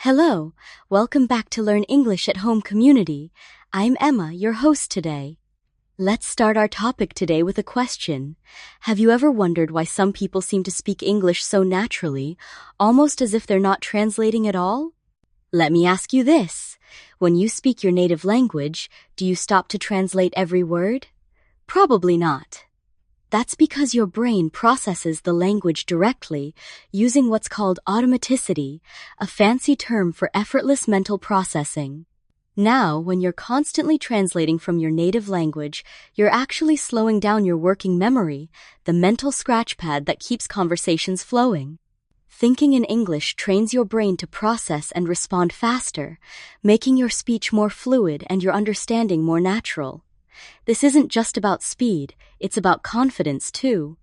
Hello, welcome back to Learn English at Home community. I'm Emma, your host today. Let's start our topic today with a question. Have you ever wondered why some people seem to speak English so naturally, almost as if they're not translating at all? Let me ask you this. When you speak your native language, do you stop to translate every word? Probably not. That's because your brain processes the language directly, using what's called automaticity, a fancy term for effortless mental processing. Now, when you're constantly translating from your native language, you're actually slowing down your working memory, the mental scratch pad that keeps conversations flowing. Thinking in English trains your brain to process and respond faster, making your speech more fluid and your understanding more natural. This isn't just about speed, it's about confidence too.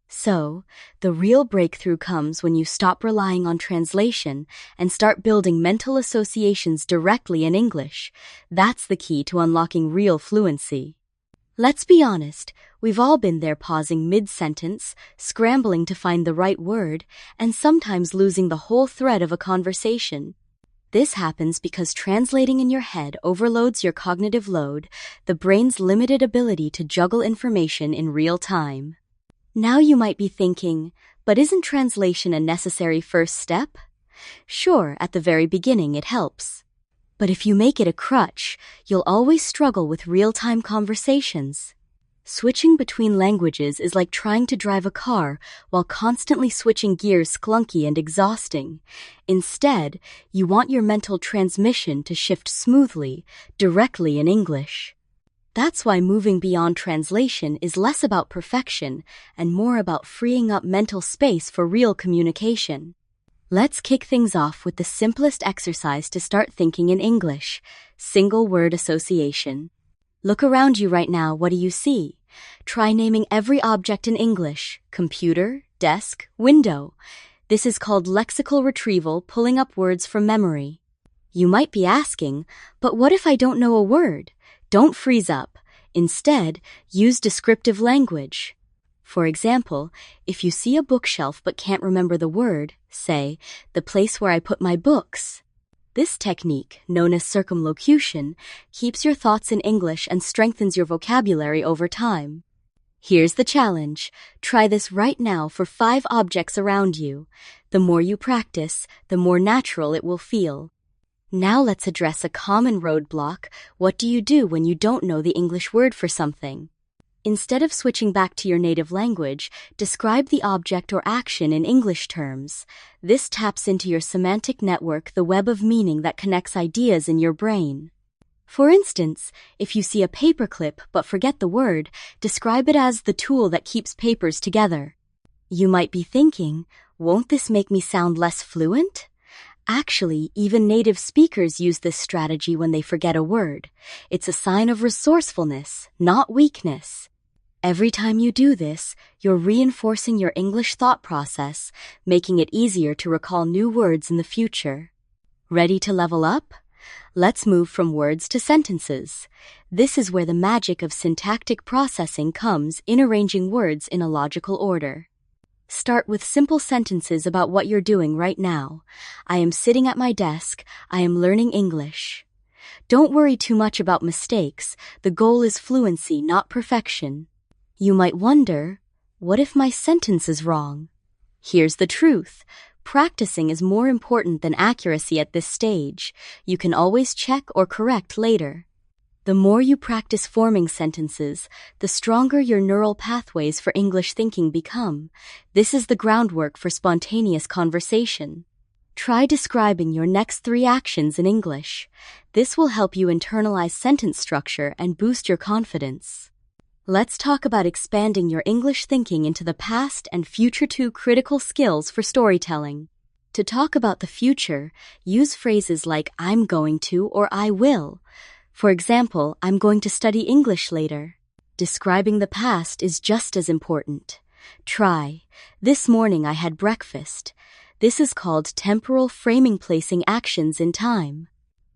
So, the real breakthrough comes when you stop relying on translation and start building mental associations directly in English. That's the key to unlocking real fluency. Let's be honest, we've all been there pausing mid-sentence, scrambling to find the right word, and sometimes losing the whole thread of a conversation. This happens because translating in your head overloads your cognitive load, the brain's limited ability to juggle information in real time. Now you might be thinking, but isn't translation a necessary first step? Sure, at the very beginning it helps. But if you make it a crutch, you'll always struggle with real-time conversations. Switching between languages is like trying to drive a car while constantly switching gears clunky and exhausting. Instead, you want your mental transmission to shift smoothly, directly in English. That's why moving beyond translation is less about perfection and more about freeing up mental space for real communication. Let's kick things off with the simplest exercise to start thinking in English: single word association. Look around you right now, what do you see? Try naming every object in English: computer, desk, window. This is called lexical retrieval, pulling up words from memory. You might be asking, but what if I don't know a word? Don't freeze up. Instead, use descriptive language. For example, if you see a bookshelf but can't remember the word, say, the place where I put my books. This technique, known as circumlocution, keeps your thoughts in English and strengthens your vocabulary over time. Here's the challenge. Try this right now for 5 objects around you. The more you practice, the more natural it will feel. Now let's address a common roadblock. What do you do when you don't know the English word for something? Instead of switching back to your native language, describe the object or action in English terms. This taps into your semantic network, the web of meaning that connects ideas in your brain. For instance, if you see a paperclip but forget the word, describe it as the tool that keeps papers together. You might be thinking, won't this make me sound less fluent? Actually, even native speakers use this strategy when they forget a word. It's a sign of resourcefulness, not weakness. Every time you do this, you're reinforcing your English thought process, making it easier to recall new words in the future. Ready to level up? Let's move from words to sentences. This is where the magic of syntactic processing comes in arranging words in a logical order. Start with simple sentences about what you're doing right now. I am sitting at my desk. I am learning English. Don't worry too much about mistakes. The goal is fluency, not perfection. You might wonder, what if my sentence is wrong? Here's the truth. Practicing is more important than accuracy at this stage. You can always check or correct later. The more you practice forming sentences, the stronger your neural pathways for English thinking become. This is the groundwork for spontaneous conversation. Try describing your next 3 actions in English. This will help you internalize sentence structure and boost your confidence. Let's talk about expanding your English thinking into the past and future, 2 critical skills for storytelling. To talk about the future, use phrases like I'm going to or I will. For example, I'm going to study English later. Describing the past is just as important. Try, this morning I had breakfast. This is called temporal framing, placing actions in time.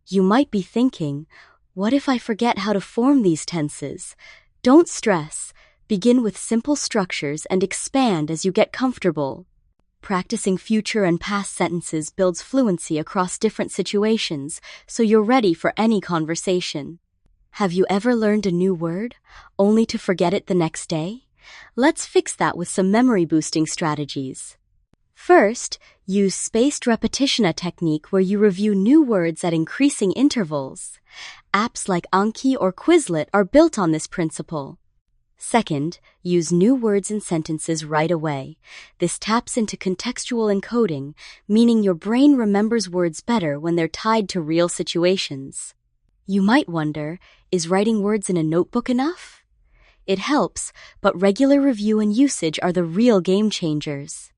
You might be thinking, what if I forget how to form these tenses? Don't stress. Begin with simple structures and expand as you get comfortable. Practicing future and past sentences builds fluency across different situations, so you're ready for any conversation. Have you ever learned a new word, only to forget it the next day? Let's fix that with some memory-boosting strategies. First, use spaced repetition, a technique where you review new words at increasing intervals. Apps like Anki or Quizlet are built on this principle. Second, use new words and sentences right away. This taps into contextual encoding, meaning your brain remembers words better when they're tied to real situations. You might wonder, is writing words in a notebook enough? It helps, but regular review and usage are the real game changers.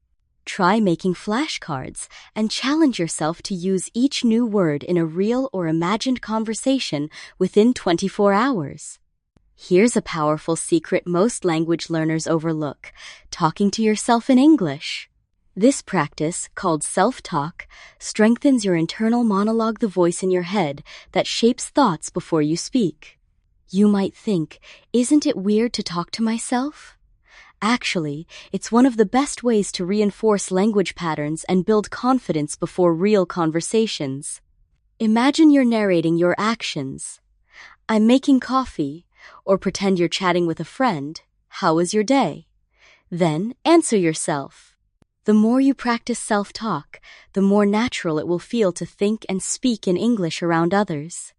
Try making flashcards and challenge yourself to use each new word in a real or imagined conversation within 24 hours. Here's a powerful secret most language learners overlook: talking to yourself in English. This practice, called self-talk, strengthens your internal monologue, the voice in your head that shapes thoughts before you speak. You might think, isn't it weird to talk to myself? Actually, it's one of the best ways to reinforce language patterns and build confidence before real conversations. Imagine you're narrating your actions. I'm making coffee, or pretend you're chatting with a friend. How was your day? Then answer yourself. The more you practice self-talk, the more natural it will feel to think and speak in English around others.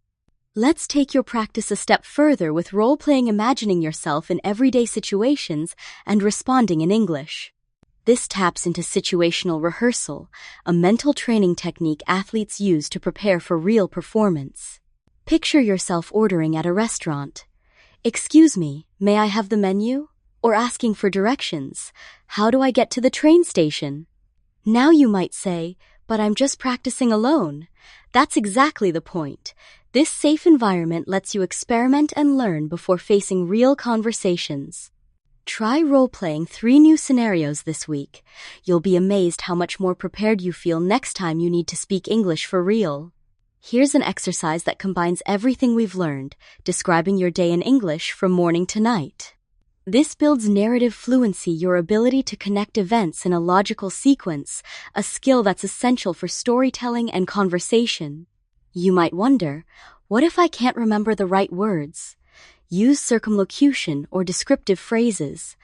Let's take your practice a step further with role-playing, imagining yourself in everyday situations and responding in English. This taps into situational rehearsal, a mental training technique athletes use to prepare for real performance. Picture yourself ordering at a restaurant. Excuse me, may I have the menu? Or asking for directions. How do I get to the train station? Now you might say, but I'm just practicing alone. That's exactly the point. This safe environment lets you experiment and learn before facing real conversations. Try role-playing 3 new scenarios this week. You'll be amazed how much more prepared you feel next time you need to speak English for real. Here's an exercise that combines everything we've learned, describing your day in English from morning to night. This builds narrative fluency, your ability to connect events in a logical sequence, a skill that's essential for storytelling and conversation. You might wonder, what if I can't remember the right words? Use circumlocution or descriptive phrases.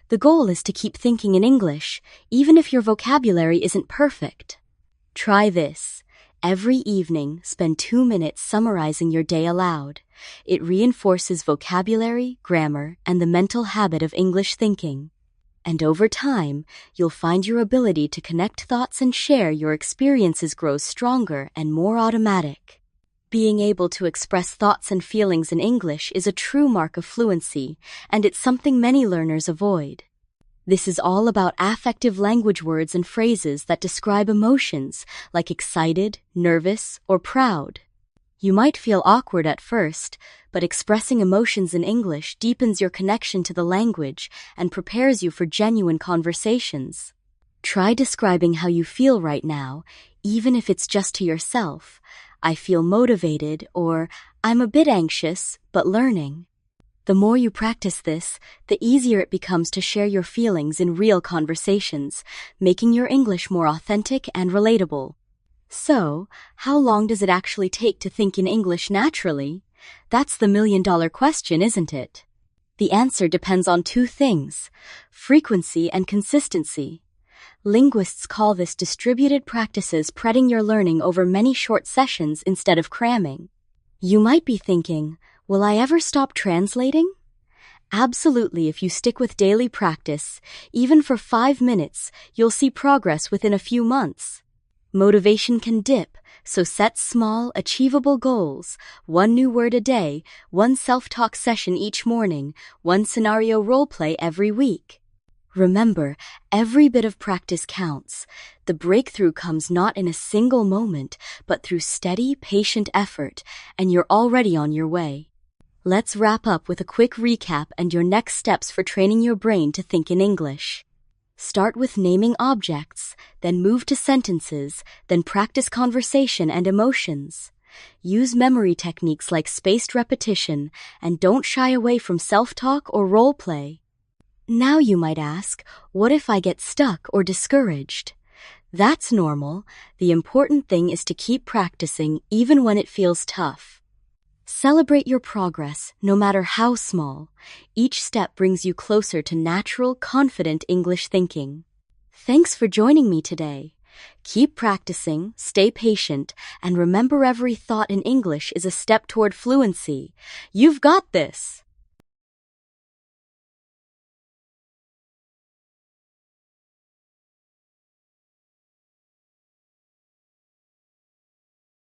The goal is to keep thinking in English, even if your vocabulary isn't perfect. Try this. Every evening, spend 2 minutes summarizing your day aloud. It reinforces vocabulary, grammar, and the mental habit of English thinking. And over time, you'll find your ability to connect thoughts and share your experiences grows stronger and more automatic. Being able to express thoughts and feelings in English is a true mark of fluency, and it's something many learners avoid. This is all about affective language, words and phrases that describe emotions like excited, nervous, or proud. You might feel awkward at first, but expressing emotions in English deepens your connection to the language and prepares you for genuine conversations. Try describing how you feel right now, even if it's just to yourself. I feel motivated, or I'm a bit anxious, but learning. The more you practice this, the easier it becomes to share your feelings in real conversations, making your English more authentic and relatable. So, how long does it actually take to think in English naturally? That's the million-dollar question, isn't it? The answer depends on 2 things: frequency and consistency. Linguists call this distributed practices, spreading your learning over many short sessions instead of cramming. You might be thinking, will I ever stop translating? Absolutely. If you stick with daily practice, even for 5 minutes, you'll see progress within a few months. Motivation can dip, so set small, achievable goals. 1 new word a day, 1 self-talk session each morning, 1 scenario role-play every week. Remember, every bit of practice counts. The breakthrough comes not in a single moment, but through steady, patient effort, and you're already on your way. Let's wrap up with a quick recap and your next steps for training your brain to think in English. Start with naming objects, then move to sentences, then practice conversation and emotions. Use memory techniques like spaced repetition, and don't shy away from self-talk or role-play. Now you might ask, what if I get stuck or discouraged? That's normal. The important thing is to keep practicing even when it feels tough. Celebrate your progress, no matter how small. Each step brings you closer to natural, confident English thinking. Thanks for joining me today. Keep practicing, stay patient, and remember every thought in English is a step toward fluency. You've got this!